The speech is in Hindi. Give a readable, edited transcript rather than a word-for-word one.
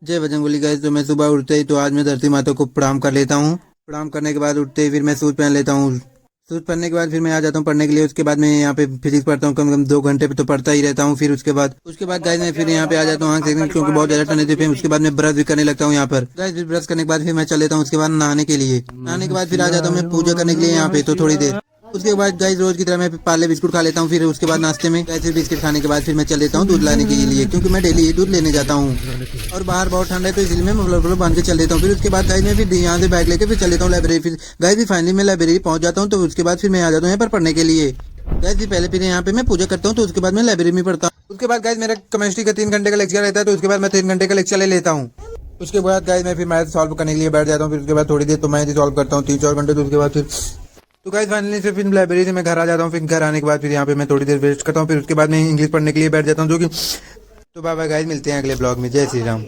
जय बजरंगबली गाइस। तो मैं सुबह उठते ही तो आज मैं धरती माता को प्रणाम कर लेता हूँ। प्रणाम करने के बाद उठते ही फिर मैं शूज पहन लेता हूँ। शूज पहनने के बाद फिर मैं आ जाता हूँ पढ़ने के लिए। उसके बाद मैं यहाँ पे फिजिक्स पढ़ता हूँ, कम से कम 2 घंटे पे तो पढ़ता ही रहता हूँ। फिर उसके बाद गाइस मैं फिर यहाँ पे आ जाता हूँ आँख सेकने, क्योंकि बहुत ज्यादा ठंड थी। फिर उसके बाद मैं ब्रश भी करने लगता हूँ यहाँ पर गाइस। फिर ब्रश करने के बाद फिर मैं चल लेता हूँ उसके बाद नहाने के लिए। नहाने के बाद फिर आ जाता हूँ मैं पूजा करने के लिए यहाँ पे तो थोड़ी देर। उसके बाद गाइस रोज की तरह मैं पार्ले बिस्कुट खा लेता हूँ। फिर उसके बाद नाश्ते में गाइस फिर बिस्किट खाने के बाद फिर मैं चल लेता हूँ दूध लाने के लिए, क्योंकि मैं डेली दूध लेने जाता हूँ और बाहर बहुत ठंड है तो इसलिए मैं मफलर बांध के चल लेता हूँ। फिर उसके बाद गाइस मैं फिर यहाँ से बैग लेके फिर चल लेता हूँ लाइब्रेरी। फिर गाइस भी फाइनली मैं लाइब्रेरी पहुंच जाता हूँ। तो उसके बाद फिर मैं आ जाता हूँ यहाँ पर पढ़ने के लिए। गाइस भी पहले फिर यहाँ पे मैं पूजा करता हूँ तो उसके बाद मैं लाइब्रेरी में पढ़ता हूँ। उसके बाद गाइस मेरा केमिस्ट्री का 3 घंटे का लेक्चर रहता है, तो उसके बाद मैं 3 घंटे का लेक्चर ले लेता हूँ। उसके बाद गाइस मैं फिर मैथ सॉल्व करने के लिए बैठ जाता हूँ। फिर उसके बाद थोड़ी देर तो मैं ही सॉल्व करता हूँ 3-4 घंटे। तो उसके बाद फिर तो गाइस फाइनली से फिर लाइब्रेरी से मैं घर आ जाता हूँ। फिर घर आने के बाद फिर यहाँ पे मैं थोड़ी देर वेस्ट करता हूँ। फिर उसके बाद मैं इंग्लिश पढ़ने के लिए बैठ जाता हूँ, जो कि तो बाय बाय गाइस, मिलते हैं अगले ब्लॉग में। जय श्री राम।